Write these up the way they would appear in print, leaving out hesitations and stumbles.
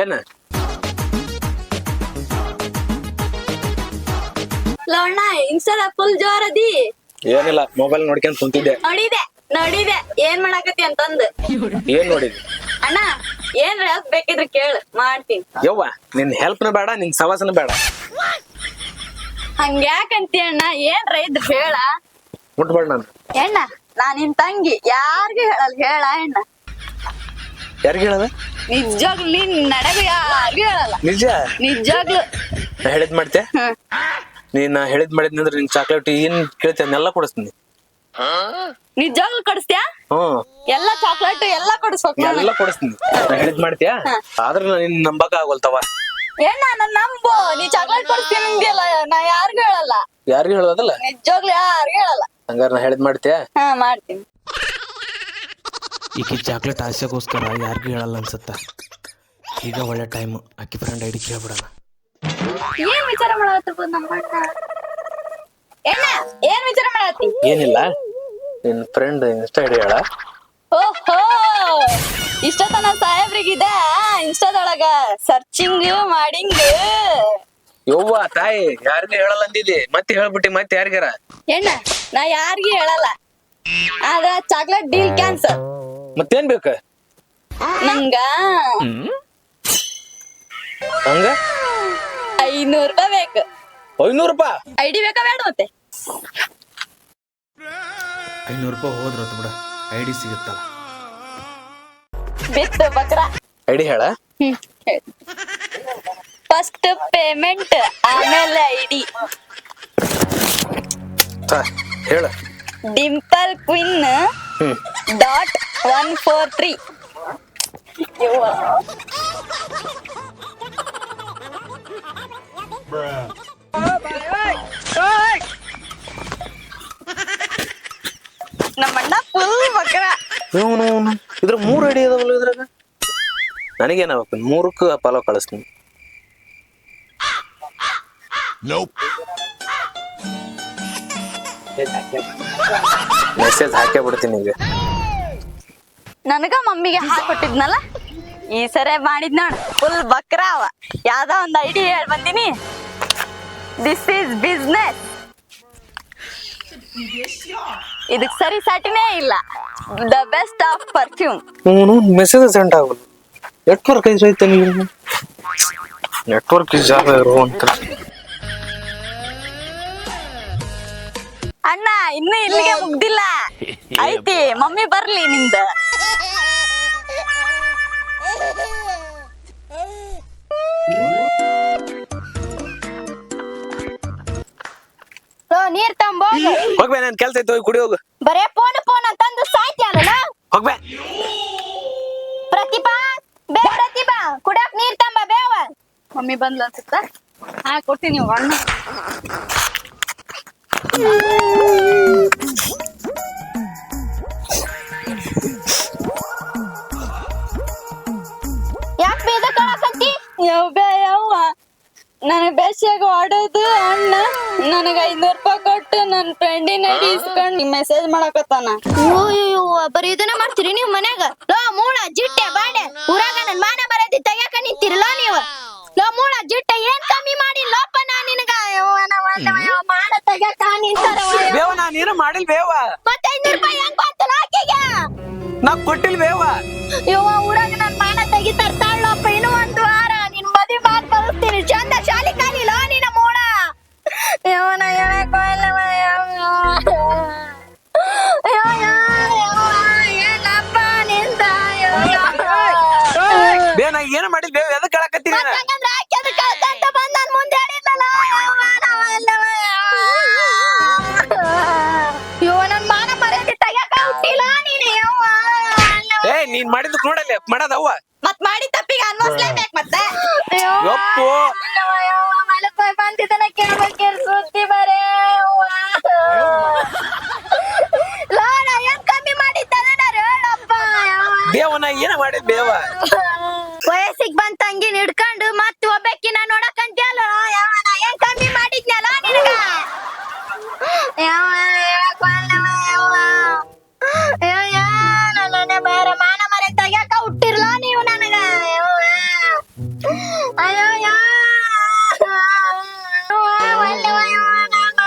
ಏನ ಲವಣ್ಣ ಇನ್ಸ್ಟಾದ ಫುಲ್ ಜೋರದಿ. ಏನಿಲ್ಲ, ಮೊಬೈಲ್ ನೋಡ್ಕೊಂಡ್ ಕುಂತಿದ್ದೆ. ನೋಡಿದೆ ಏನ್ ಮಾಡಾಕತಿ ಅಂತಂದು. ಏನ್ ನೋಡಿದ್ವಿ? ಅಣ್ಣ ಏನ್ ಹೆಲ್ಪ್ ಬೇಕಿದ್ರೆ ಕೇಳು, ಮಾಡ್ತೀನಿ. ಯವ್ವ, ನಿನ್ ಹೆಲ್ಪ್ನ ಬೇಡ, ನಿನ್ ಸವಾಸನ ಬೇಡ. ಹಂಗ್ಯಾಕಂತಿ ಅಣ್ಣ, ಏನ್ರ ಇದ್ರ ಹೇಳ. ಮುಟ್ಬೇಡ ನಾನು. ಎಣ್ಣ ನಾ ನಿನ್ ತಂಗಿ, ಯಾರಿಗೂ ಹೇಳಲ್ಲ, ಹೇಳ ಅಣ್ಣ. ಯಾರಿಗ ಹೇಳದ? ನಿಜವಾಗ್ಲು ನಿನ್ ನಡಗ ಯಾರಿಗೂ ಹೇಳಲ್ಲ. ನಿಜವಾಗ್ಲು ನಾ ಹೇಳಿದ್ ಮಾಡ್ತೆ. ನೀನ್ ಹೇಳಿದ್ ಮಾಡಿದ್ನಂದ್ರೆ ನಿನ್ ಚಾಕ್ಲೇಟ್ ಏನ್ ಕೇಳ್ತಿ ಅದನ್ನೆಲ್ಲ ಕೊಡಿಸ್ತೀನಿ. ನಿಜವಾಗ್ಲು ಕೊಡಿಸ್ತ್ಯಾ? ಎಲ್ಲ ಚಾಕ್ಲೇಟ್ ಎಲ್ಲ ಕೊಡಿಸ್ಬೇಕು. ಎಲ್ಲ ಕೊಡಿಸ್ತೀನಿ, ನಾ ಹೇಳಿದ್ ಮಾಡ್ತೀಯಾ? ಆದ್ರೆ ನಿನ್ ನಂಬಕ ಆಗೋಲ್ತವ. ಏನ ನನ್ ನಂಬು, ನೀ ಚಾಕ್ಲೇಟ್ ಕೊಡಿಸ್ತೀನಿ ಅಂದಿಯಲ್ಲ, ನಾ ಯಾರಿಗೂ ಹೇಳಲ್ಲ. ಯಾರಿಗೂ ಹೇಳೋದಲ್ಲ? ನಿಜವಾಗ್ಲು ಯಾರಿಗೂ ಹೇಳಲ್ಲ. ಹಂಗಾರ ನಾ ಹೇಳಿದ್ ಮಾಡ್ತೀಯಾ? ಮಾಡ್ತೀನಿ. ಈಕಿ ಚಾಕ್ಲೇಟ್ ಆಸೆಗೋಸ್ಕರ ಯಾರಿಗೂ ಹೇಳಲ್ಲ ಅನ್ಸತ್ತ. ಈಗ ಒಳ್ಳೆ ಟೈಮ್, ಆಕಿ ಫ್ರೆಂಡ್ ಐಡಿ ಕೇಳ್ಬಿಡೋಣ. ಏನ್ ವಿಚಾರ ಮಾಡತ್ತಿರ್ಬೋದು ನಮ್ಮ ಅಣ್ಣ? ಏನ್ ವಿಚಾರ ಮಾಡತ್ತಿ? ಏನಿಲ್ಲ, ನಿನ್ ಫ್ರೆಂಡ್ ಇನ್ಸ್ಟಾ ಐಡಿ ಹೇಳ. ಓಹೋ, ಇಷ್ಟತನ ಸಾಹೇಬ್ರಿಗಿದೆ ಇನ್ಸ್ಟಾದೊಳಗ ಸರ್ಚಿಂಗ್ ಮಾಡಿಂಗ್. ಯವ್ವ ತಾಯಿ, ಯಾರಿಗೂ ಹೇಳಲ್ಲ ಅಂದಿದ್ದಿ, ಮತ್ತೆ ಹೇಳ್ಬಿಟ್ಟಿ ಮತ್ತೆ ಯಾರಿಗಾರ? ನಾ ಯಾರಿಗೂ ಹೇಳಲ್ಲ, ಆದ್ರ ಚಾಕ್ಲೇಟ್ ಡೀಲ್ ಕ್ಯಾನ್ಸಲ್. ಮತ್ತೇನ್ ಬೇಕ ನಂಗ? ಹಂಗ 500 ರೂಪಾಯಿ ಬೇಕು. 500 ರೂಪಾಯಿ ಐಡಿ ಬೇಕಾ ಬೇಡ? ಮತ್ತೆ 500 ರೂಪಾಯಿ ಹೋದ್ರ ಬಿಡ, ಐಡಿ ಸಿಗುತ್ತಲ್ಲ. ಬಿತ್ತು ಬಕ್ರ. ಐಡಿ ಹೇಳ. ಫಸ್ಟ್ ಪೇಮೆಂಟ್, ಆಮೇಲೆ ಐಡಿ. ಹೇಳ. ಡಿಂಪಲ್ ಕ್ವಿನ್ .143. ನಮ್ಮಣ್ಣ ಫುಲ್ ಬಕ್ರ. ಇದ್ರ 3 ಐಡಿ ಅದಾವಲ್ಲ ಇದ್ರಾಗ. ನನಗೇನಾಗಬೇಕು, 3ಕ್ಕೂ ಫಾಲೋ ಕಳಿಸ್ತೀನಿ. ಮೆಸೇಜ್ ಹಾಕೇ ಬಿಡ್ತೀನಿ ಈಗ. ನನಗ ಮಮ್ಮಿಗೆ ಹಾಕೊಟ್ಟಿದ್ನಲ್ಲ, ಈ ಸರಿ ಮಾಡಿದ್ ನೋಡ್ ಫುಲ್ ಬಕ್ರ ಅವ. ಯಾವ್ದೋ ಒಂದ್ ಐಡಿ ಹೇಳಿ ಬಂದಿನಿ. This is business. ಇದಕ್ ಸರಿ ಸಾಟಿನೇ ಇಲ್ಲ. The best of perfume. Message send ಆಗಲ್ಲ. ನೆಟ್ವರ್ಕ್ ಐತೆ ನೀವು, ನೆಟ್ವರ್ಕ್ ಜಾಗ ಇರುವಂತ. ಅಣ್ಣ ಇನ್ನು ಇಲ್ಲಿಗೆ ಮುಗ್ದಿಲ್ಲ, ಐತಿ. ಮಮ್ಮಿ ಬರ್ಲಿ ನಿಂದ. ನೀರ್ ತಂಬೋ. ಹೋಗ್ಬೇ, ನನ್ ಕೆಲ್ಸ ಐತೆ, ಹೋಗಿ ಕುಡಿ ಹೋಗು. ಬರೇ ಫೋನ್ ಅಂತಂದು ಸಾಯ್ತಿಯಲ್ಲ. ಹೋಗ್ಬೇ. ಪ್ರತಿಭಾ ಕುಡಕ್ ನೀರ್ ತಂಬ ಬೇವ. ಮಮ್ಮಿ ಬಂದ್ಲ ಅನ್ಸುತ್ತ. ಕೊಡ್ತೀನಿ ಅಣ್ಣ. ಯಾಕೆ ಬೇದ ಕಳಕತ್ತಿ? ಯವ್ವ ನನಗ್ ಬೇಸಿಯಾಗ ಹೊಡೋದು ಅಣ್ಣ. ನನಗ 500 ರೂಪಾಯಿ ಕೊಟ್ಟು ನನ್ ಫ್ರೆಂಡಿನ ಐಡಿ ಇಸ್ಕೊಂಡ್ ಮೆಸೇಜ್ ಮಾಡಕತ್ತಾನ. ಬರೀ ಇದನ್ನ ಮಾಡ್ತೀರಿ ನೀವ್ ಮನ್ಯಾಗ? ಲೋ ಮೂಳ ಜಿಟ್ಟೆ ಬಾಡೆ, ಊರಾಗ ನನ್ ಮಾನ ಬರದಿ ತೆಗ್ಯಾಕ ನಿಂತಿರಲ್ಲ ನೀವು. ಲೋ ಮೂಳ ಜಿಟ್ಟೆ ಏನ್ ಕಮ್ಮಿ ಮಾಡಿ ಲೋಪ ನಾ ನಿನಗ ಮಾನ ತೆಗ್ಯಾಕ ನಿಂತಾರ. ನೀನು ಮಾಡಿಲ್ ಬೇವ. ಮತ್ತೆ 500 ರೂಪಾಯಿ ಹೆಂಗ್ ಬಂತಲ್ಲ ಆಕೆಗೆ? ನಾ ಕೊಟ್ಟಿಲ್ ಬೇವ. ಊರಾಗ ನನ್ ಮಾನ ತೆಗಿತಾರ. ತಾಳಪ್ಪ ಇನ್ನು 1 ವಾರ ನಿನ್ ಮದ್ವಿ ಮಾತ್ ಬರುತ್ತೀನಿ. ಚಂದ ಶಾಲಿ ಕಾಲಿಲ್ಲ ನಿನ್ನ ಮೂಳ. ಯವನ ಹೇಳಕ್ ಏನಪ್ಪ ನಿಂದ ಬೇನ ಏನ ಮಾಡಿಲ್ ಬೇವ, ಎದಕ್ ಹೇಳಕತ್ತೀನಿ? ಬಂದ್ ನನ್ ಮುಂದೆ ಹೇಳಿದ್ನಲ್ಲ. ನೀನ್ ಮಾಡಿದ್ದಕ್ ನೋಡಲ್ಲ ಮಾಡದ ಅವ್ವ ಮತ್ ಮಾಡಿ ತಪ್ಪಿಗೆ ಅನ್ವಸ್ಲೇಬೇಕು ಮತ್ತೆ ಯಪ್ಪೋ ಮಲಪಾಯಿ ಬಂದಿದ್ದನ ಕೇಳ್ಬೇಕಿರ್ ಸುದ್ದಿ ಬರೇ ಲೋಣ ಏನ್ ಕಮ್ಮಿ ಮಾಡಿದ್ದಾನ ಹೇಳಪ್ಪ ಬೇವನ ಏನ ಮಾಡಿದ್ ಬೇವ ವಯಸ್ಸಿಗೆ ಬಂದ ತಂಗಿನ ಹಿಡ್ಕೊಂಡು ಮತ್ತೆ ಒಬ್ಬಕ್ಕಿನ ನೋಡಕಂತ್ಯಲ್ಲ ಯಾವನ ಏನ್ ಕಮ್ಮಿ ಮಾಡಿದ್ನಲ್ಲ ನಿನಗ ನನ್ನ ಬೇರೆ ಮಾನ ಮರೆ ತೆಗ್ಯಾಕ ಹುಟ್ಟಿರ್ಲ ನೀವು ನನಗ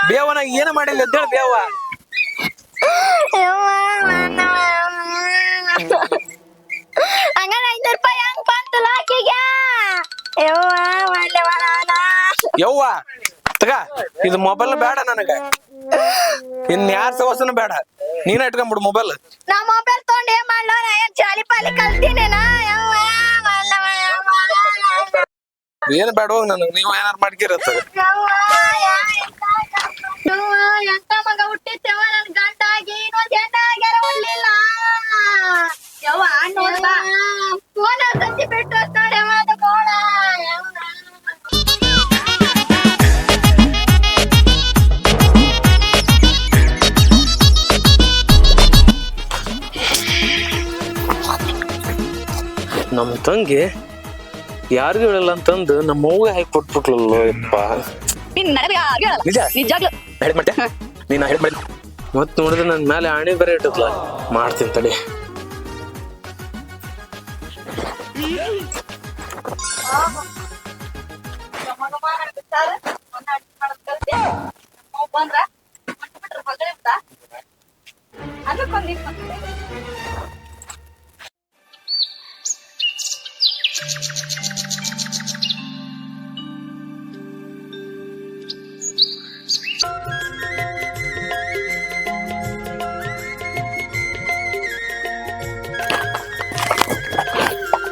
ಬೇವನ ಏನ ಮಾಡಿಲ್ಲ ಅಂತ ಹೇಳಿ ಬೇವ ಹಂಗಾರ 500 ರೂಪಾಯಿ ಹೆಂಗ್ ಬಂತಲ್ಲ ಆಕಿಗೆ ಯವ್ವ ತಗ ಇದು ಮೊಬೈಲ್ ಬೇಡ ನನಗ ಇನ್ ಯಾರ ಸವಸನ ಬೇಡ ನೀನ ಇಟ್ಕೊಂಡ್ಬಿಡು ಮೊಬೈಲ್ ನಾ ಮೊಬೈಲ್ ತಗೊಂಡ್ ಏನ್ ಮಾಡ್ಲೋ ನಾ ಏನ್ ಚಾಲಿ ಪಾಲಿ ಕಲ್ತೀನೇನಾ ಏನ್ ಬೇಡ ಹೋಗ್ ನನಗ್ ನೀವ್ ಏನಾರು ಮಾಡ್ಕಿರತ್ತ ಎಂತ ಮಗ ಹುಟ್ಟಿತ್ತೇವ ನನ್ ಗಂಟಾಗಿ ಇನ್ನೊಂದ್ ಹೆಣ್ಣಾಗ್ಯಾರ ಉಳ್ಳಿಲ್ಲ ಯವ್ವ ನೋಡ್ಬಾ ಫೋನ್ ಸಂಜೆ ಬಿಟ್ಟು ನೋಡಿ ಅದು ಕೋಣ ನಮ್ ತಂಗಿ ಯಾರಿಗೂ ಹೇಳಲ್ಲ ಅಂತಂದು ನಮ್ಮ ಅವ್ಗೆ ಹಾಕಿ ಕೊಟ್ಬಿಟ್ಲಲ್ಲೋ ಯಪ್ಪ ನಿನ್ ನನಗೆ ಹೇಳಲ್ಲ ನಿಜ ನಿಜಾಗ್ಲು ಹೆಡ್ ಮಾಡ್ತೆ ನೀನ್ ಹೆಡ್ ಮಾಡಿ ಮತ್ ನೋಡಿದ್ರೆ ನನ್ ಮೇಲೆ ಆಣಿ ಬೇರೆ ಇಟ್ಟದ್ಲ ಮಾಡ್ತೀನಿ ತಡಿ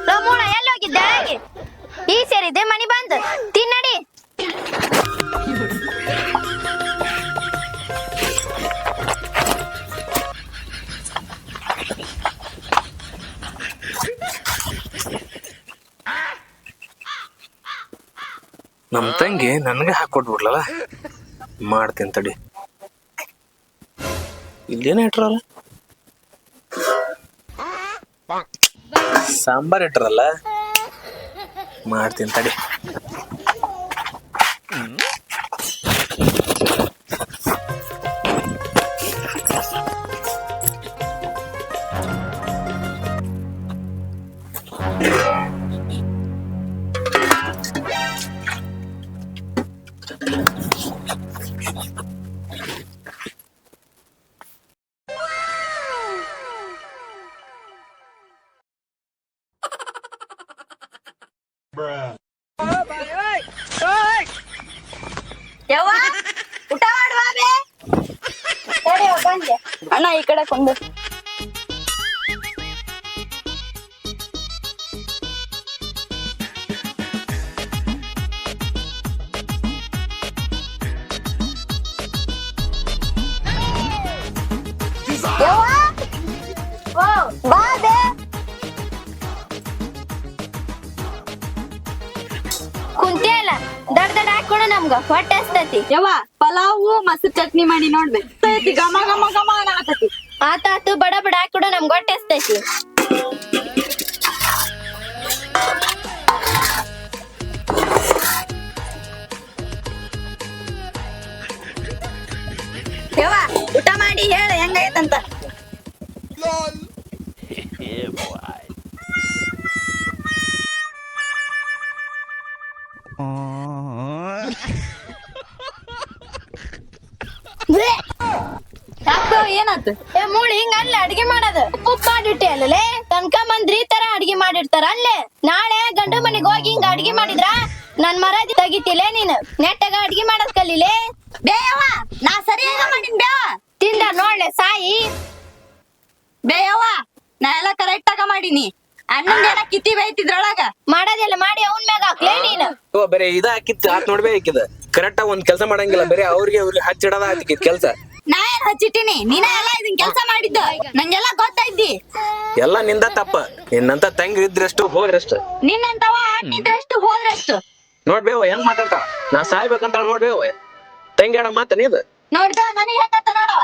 ರಮೋಣ ಎಲ್ಲಿ ಹೋಗಿದ್ದೆ ಈ ಸೇರಿದ್ದೆ ಮನಿ ಬಂದು ತಿನ್ನಡಿ ನಮ್ ತಂಗಿ ನನ್ಗೆ ಹಾಕೊಟ್ಬಿಡ್ಲಲ್ಲ ಮಾಡ್ತೀನಿ ತಡಿ ಇಲ್ಲೇನ ಇಟ್ರಲ್ಲ ಸಾಂಬಾರ್ ಇಟ್ರಲ್ಲ ಮಾಡ್ತೀನಿ ತಡಿ ಯವ್ವ ಊಟ ಮಾಡುವ ಬಂದೆ ಅಣ್ಣ ಈ ಕಡೆ ಕೊಂಡು ಬಾಬೆ ಕುಂತಿಯಲ್ಲ ದಡ್ ದಡ್ ಹಾಕೊಡು ನಮ್ಗ ಹೊಟ್ಟೆ ಹಸ್ತೈತಿ ಯವ್ವ ಪಲಾವು ಮೊಸರು ಚಟ್ನಿ ಮಾಡಿ ನೋಡ್ಬೇಕು ಘಮ ಘಮ ಘಮ ಅನ್ನಕತ್ತೈತಿ ಆತಾತು ಬಡ ಬಡ ಹಾಕೊಡು ನಮ್ಗ ಹೊಟ್ಟೆ ಹಸ್ತೈತಿ ಯವ್ವ ಊಟ ಮಾಡಿ ಹೇಳ ಹೆಂಗೈತಂತ ಏನಾತ ಏ ಮೂಳಿ ಹಿಂಗ ಅಲ್ಲೇ ಅಡಿಗೆ ಮಾಡೋದು ಉಪ್ಪು ಮಾಡಿಟ್ಟೆ ಅಲ್ಲೇ ತನಕ ಮಂದ್ರಿ ತರ ಅಡಿಗೆ ಮಾಡಿರ್ತಾರ ಅಲ್ಲೇ ನಾಳೆ ಗಂಡ ಮನೆಗ್ ಹೋಗಿ ಹಿಂಗ ಅಡಿಗೆ ಮಾಡಿದ್ರ ನನ್ ಮರದಿ ತೆಗಿತಿಲೆ ನೀನ್ ನೆಟ್ಟಗ ಅಡಿಗೆ ಮಾಡೋದ್ ಕಲೀಲೆ ಬೇಯವ್ವ ನಾ ಸರಿಯಾಗ ಮಾಡಿನ್ ಬೇವ ತಿಂದ ನೋಡ್ಲೆ ಸಾಯಿ ಬೇಯವ್ವ ನಾ ಎಲ್ಲ ಕರೆಕ್ಟ್ ಆಗ ಮಾಡೀನಿ ಅಣ್ಣಂದೇನ ಕಿತ್ತಿ ಬೈತಿದ್ರೊಳಗ ಮಾಡೋದೆಲ್ಲ ಮಾಡಿ ಅವನ್ ಮ್ಯಾಗ ಹಾಕ್ಲೇ ನೀನ್ ಬರೀ ಇದ ಹಾಕಿತ್ ಹಾಕ್ ನೋಡ್ಬೇ ಹಾಕಿದ ಕರೆಕ್ಟ್ ಆಗಿ ಒಂದ್ ಕೆಲಸ ಮಾಡಂಗಿಲ್ಲ ಬರೀ ಅವ್ರಿಗೆ ಹಚ್ಚಿಡದ ಹಾಕಿದ್ ಕೆಲ್ಸ ನಾ ಏನ್ ಹಚ್ಚಿಟ್ಟಿನಿ ನೀನ ಎಲ್ಲ ಇದನ್ ಕೆಲ್ಸ ಮಾಡಿದ್ದು ನಂಗೆಲ್ಲ ಗೊತ್ತಾಯ್ತು ಇದ್ದಿ ಎಲ್ಲ ನಿಂದ ತಪ್ಪ. ನಿನ್ನಂತ ತಂಗಿ ಇದ್ರಷ್ಟು ಹೋದ್ರಷ್ಟು. ನಿನ್ನಂತವ ನಿದ್ರಷ್ಟು ಹೋದ್ರಷ್ಟು. ನೋಡ್ಬೇವ ಹೆಂಗ್ ಮಾತಾಡ್ತಾಳ. ನಾ ಸಾಯ್ಬೇಕಂತ ನೋಡ್ಬೇವ. ತಂಗಿ ಅಣ್ಣ ಮಾತ ನೀದ ನೋಡ್ದ ನನಗೆ ಹೆಂಗಂತ ನೋಡವ.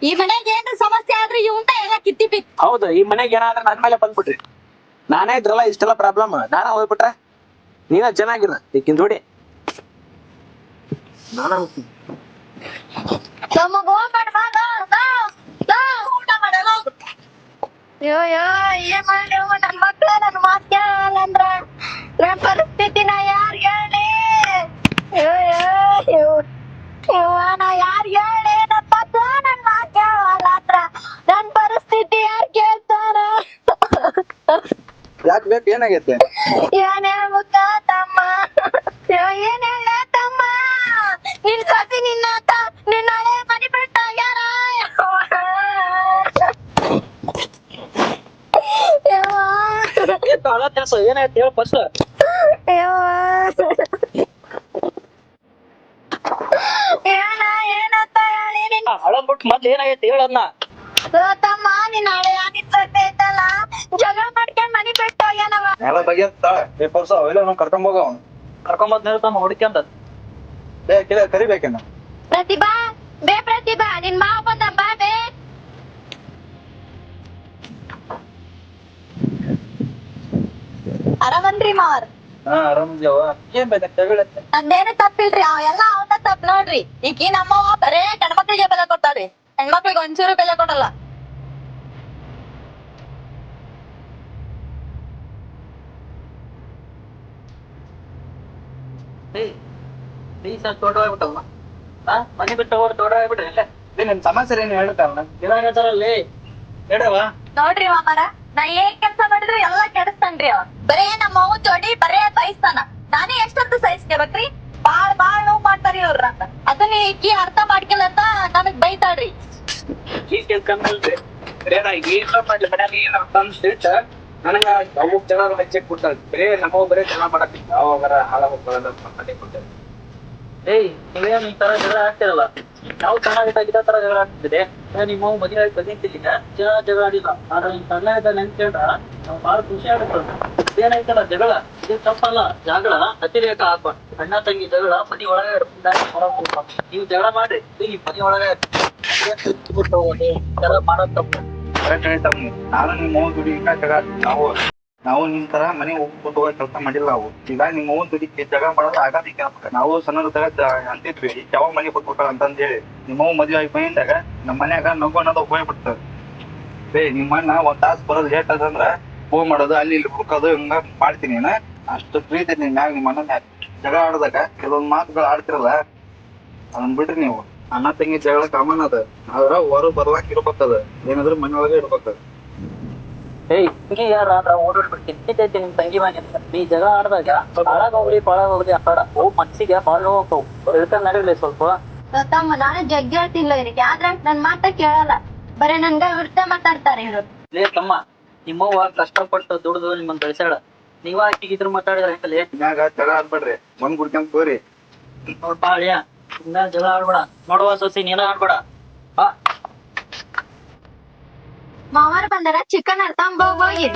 ಈ ಮನೆಗೆ ಏನ್ರ ಸಮಸ್ಯೆ ಆದ್ರೆ ಇವಂತ ಎಲ್ಲ ಕಿತ್ತಿ ಬಿತ್. ಹೌದು, ಈ ಮನೆಗೆ ಏನಾದ್ರೆ ನನ್ ಮೇಲೆ ಬಂದ್ಬಿಟ್ರಿ. ನಾನೇ ಇದ್ರಲ್ಲ ಇಷ್ಟೆಲ್ಲ ಪ್ರಾಬ್ಲಮ್. ನಾನ ಹೋಗ್ಬಿಟ್ರ ನೀನ ಚೆನ್ನಾಗಿರ ಈಕಿನ್ ಜೋಡಿ. ನಾನ ನಮಗ ಹೋಗ್ಬೇಡ ಊಟ ಮಾಡಲ್ಲ. ಅಯ್ಯೋ ಏನ್ ಮಾಡಿ ನನ್ ಮಕ್ಳ ನನ್ ಮಾತ್ ಕೇಳಲ್ಲ ಅಂದ್ರ ನನ್ ಪರಿಸ್ಥಿತಿ ನಾ ಯಾರ್ ಹೇಳಿ? ನಾ ಯಾರ್ ಹೇಳಿ? ನನ್ ಮಕ್ಳ ನನ್ ಮಾತ್ ಕೇಳಲ್ಲ ಅಂದ್ರ ನನ್ ಪರಿಸ್ಥಿತಿ ಯಾರ್ ಕೇಳ್ತಾರ? ಯಾಕೆ ಬೇಕು? ಏನಾಗೈತೆ? ಏನ್ ಹೇಳ್ಬೇಕ ತಮ್ಮ? ಏನ್ ಹೇಳ ತಮ್ಮ? ನಿನ್ ಕತಿ ನಿನ್ನ ಹಳೆ ಮನಿ ಬಿಟ್ಟ ಯಾರ? ಏನಾಯ್ತು ಹೇಳ ಫಸ್ಟ್. ಏನಂತ ಹೇಳಿ ನಿನ್ ಹಳದ್ಬಿಟ್ಟು ಮೊದ್ಲು ಏನಾಗೈತೆ ಹೇಳದ್ನ. ತಮ್ಮ ನಿನ್ ಹಳೆ ಐತಲ್ಲ ಜಗಳ ಮಾಡ್ಕೊಂಡ್ ಮನಿ ಬಿಟ್ಟು ಹೋಗ್ಯಾನವ. ಎಲ್ಲ ಬಗೆಹರ್ತಾ ಪೇಪರ್ಸ್ ಅವೆಲ್ಲ ನಾವು ಕರ್ಕೊಂಡ್ ಹೋಗವ. ಕರ್ಕೊಂಬಂದ್ ಹೇಳ್ತಾನ ಹುಡುಕ್ಯಂತ. ಕರಿಬೇಕೇನ? ಪ್ರತಿಭಾ ಪ್ರತಿಭಾ ನಿನ್ ಮಾವ ಬಂದ ಬಾ ಬೇ. ಆರಾಮನ್ರಿ ಮಾರ್? ಹಾ ಆರಾಮಿದ್ಯಾವ. ಏನ್ ಬೇಕಾ ತಗೊಳತ್ತೆ? ನಂದೇನು ತಪ್ಪಿಲ್ರಿ, ಎಲ್ಲ ಅವನ ತಪ್ಪ ನೋಡ್ರಿ. ಈಕಿ ನಮ್ಮವ್ವ ಬರೇ ಗಂಡ್ಮಕ್ಳಿಗೆ ಬೆಲೆ ಕೊಡ್ತಾಳ್ರಿ, ಹೆಣ್ಮಕ್ಳಿಗೆ ಒಂಚೂರು ಬೆಲೆ ಕೊಡಲ್ಲ. ಮನೆ ಬಿಟ್ಟು ಹೋಗಿ ತೋಟ ಆಗ್ಬಿಟ್ರಿ ಇಲ್ಲ. ನಿನ್ ಸಮಸ್ಯೆ ಏನು ಹೇಳ್ತಾರ? ಏನಾಗತ್ತಾರಲ್ಲಿ ಹೇಳವ. ನೋಡ್ರಿ ಮಾಮರ, ನಾ ಏನ್ ಕೆಲ್ಸ ಮಾಡಿದ್ರು ಎಲ್ಲಾ ಕೆಡಿಸ್ತಾನ್ರಿ ಅವ. ಬರೇ ನಮ್ಮ ಅವ್ವ ಜೋಡಿ ಬರೇ ಬಯಸ್ತಾನ. ನಾನೇ ಎಷ್ಟೊತ್ತು ಸಹಿಸ್ಕೇಬೇಕ್ರಿ? ಬಾಳ್ ನೋವು ಮಾಡ್ತಾರಿ ಅವ್ರ. ಅದನ್ನ ಈಕಿ ಅರ್ಥ ಮಾಡ್ಕಿಲ್ಲ ಅಂತ ನಮಗ್ ಬೈತಾಳ್ರಿ. ನನಗ ಅವು ಜನ ಹಚ್ಚಕ್ ಕೊಡ್ತಾಳ. ಬರೇ ನಮ್ಮವ್ ಬರೇ ಜನ ಮಾಡಕ್ ಅವಾಗಾರ ಹಾಳ ಹೋಗ್ತಾಳ. ಏಯ್ ನೀವೇನ್ ಈ ತರ ಜಗಳ ಆಗ್ತಿರಲ್ಲ. ನಾವು ಚೆನ್ನಾಗಿದ್ದ ತರ ಜಗಳ ಆಗ್ತಿದೆ. ನಿಮ್ಮ ಮದುವೆ ಆಗಿ ಬಂದಿದ್ದಿಲ್ಲ ಜಗಳ ಆಡಿಲ್ಲ. ಆದ್ರೆ ನಿಮ್ ಸಣ್ಣ ಇದ್ದ ನೆನ್ಸ್ಕೊಂಡ್ರ ನಾವು ಬಾಳ ಖುಷಿ ಆಗುತ್ತಲ್ಲ. ಏನಾಯ್ತಲ್ಲ ಜಗಳ ಇದು ತಪ್ಪಲ್ಲ. ಜಗಳ ಅತಿರೇಕ ಆಗ್ಬಾರ್ದು. ಅಣ್ಣ ತಂಗಿ ಜಗಳ ಮನಿ ಒಳಗೆ ನೀವು ಜಗಳ ಮಾಡ್ರಿ ಈ ಮನಿ ಒಳಗೆ ಜಗಳ ಮಾಡೋದ್ ತಪ್ಪು. ನಾನು ನಿಮ್ಮ ಅವ್ವ ದುಡಿ ನಾವು ನಿಮ್ ತರ ಮನೆ ಹೋಗ್ಬಿಟ್ಟು ಕೆಲಸ ಮಾಡಿಲ್ಲ. ನಾವು ಈಗ ನಿಮ್ಮ ಅವ್ವ ದುಡಿ ಜಗಳ ಮಾಡೋದು ಆಗಾದಿಕ್ಕೆ ನಾವು ಸಣ್ಣದಾಗ ಅಂತಿದ್ವಿ ಯಾವ ಮನೆ ಹೋಗ್ಬಿಟ್ಟಾಳ ಅಂತಂದ್ ಹೇಳಿ. ನಿಮ್ಮವ್ ಮದ್ವೆ ಆಗಿ ಬಂದಾಗ ನಮ್ಮ ಮನ್ಯಾಗ ನಗು ಅನ್ನೋದು ಹೋಗ್ಬಿಡ್ತದೆ. ನಿಮ್ಮ ಅಣ್ಣ ಒಂದ್ ತಾಸು ಬರೋದು ಲೇಟ್ ಅದಂದ್ರ ಫೋನ್ ಮಾಡೋದು ಅಲ್ಲಿ ಇಲ್ಲಿ ಹುಡ್ಕೋದು ಹಿಂಗ ಮಾಡ್ತೀನಿ. ಅಷ್ಟು ಪ್ರೀತಿ ನಿನ್ ಮ್ಯಾಗ. ನಿಮ್ಮ ಅಣ್ಣ ಜಗಳ ಆಡಿದಾಗ ಕೆಲವೊಂದ್ ಮಾತುಗಳು ಆಡ್ತಿರಲ್ಲ, ಅದನ್ನ ಬಿಡ್ರಿ ನೀವು. ಅಣ್ಣ ತಂಗಿ ಜಗಳ ಕಾಮನ್ ಅದ. ಆದ್ರ ಹೊರ ಬರ್ಲಾಕ್ ಇರ್ಬೇಕದ. ಏನಾದ್ರು ಮನೆ ಒಳಗೆ ಇರ್ಬೇಕದ. ಏಯ್ ಹಿಂಗೆ ಯಾರ ಓಡಾಡ್ಬಿಡ್ತೀನಿ ನಿಮ್ ತಂಗಿ ಮನೆ ಅಂತ. ನೀ ಜಗಳ ಆಡ್ದಾಗ ಪಾಳಾಗ ಹೋಗ್ಲಿ ಆಡ ಮನ್ಸಿಗೆ ಬಾಳ ನೋವು ಹೇಳ್ಕೊಂಡ್ ನಡೀಲಿ ಸ್ವಲ್ಪ. ತಮ್ಮ ನಾನು ಜಗ್ಗಿ ಹೇಳ್ತಿಲ್ಲ ಇದಕ್ಕೆ, ಆದ್ರೆ ನನ್ ಮಾತ ಕೇಳಲ್ಲ. ಬರೇ ನನ್ಗ ವಿರುದ್ಧ ಮಾತಾಡ್ತಾರೆ ಇವ್ರು. ಲೇ ತಮ್ಮ, ನಿಮ್ಮವ್ವ ಕಷ್ಟಪಟ್ಟು ದುಡ್ದು ನಿಮ್ಮನ್ನ ಬೆಳೆಸಾಳ. ನೀವ ಆಕಿಗಿದ್ರು ಮಾತಾಡಿದ್ರೆ ಅಂತಲೇ ಮ್ಯಾಗ ಜಗಳ ಆಡ್ಬೇಡ್ರಿ, ಒಂದ್ ಗುಡ್ಕೊಂಡ್ ತೋರಿ. ನೋಡ್ಪಾ ಅಳಿಯ, ಹಿಂಗ ಜಗಳ ಆಡ್ಬೇಡ. ನೋಡುವ ಸೊಸಿ ನೀನ ಆಡ್ಬೇಡ. ಮಾವಾರ ಬಂದಾರ, ಚಿಕನ್ ಅರ್ಥ ಹೋಗಿ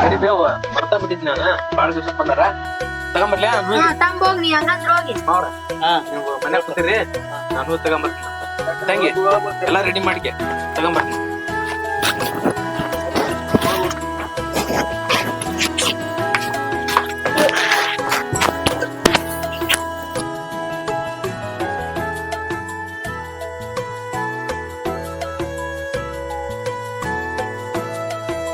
ಕರಿಬೇವ ಬರ್ತಾ ಬಿಟ್ಟಿದ್ ನಾನು. ಬಾಳ ದಿವಸ ಬಂದಾರ, ತಗೊಂಬರ್ಲಿ ತಂಬೋಗ್ ನೀ ಹಂಗಂದ್ರ ಹೋಗಿ ನೋಡ. ನೀವು ಮನ್ಯಾಗ ಕೂತಿರಿ, ನಾನು ತಗೊಂಬರ್ತೀನಿ. ತಂಗಿ ಎಲ್ಲಾ ರೆಡಿ ಮಾಡ್ಕೆ ತಗೊಂಬರ್ತೀನಿ.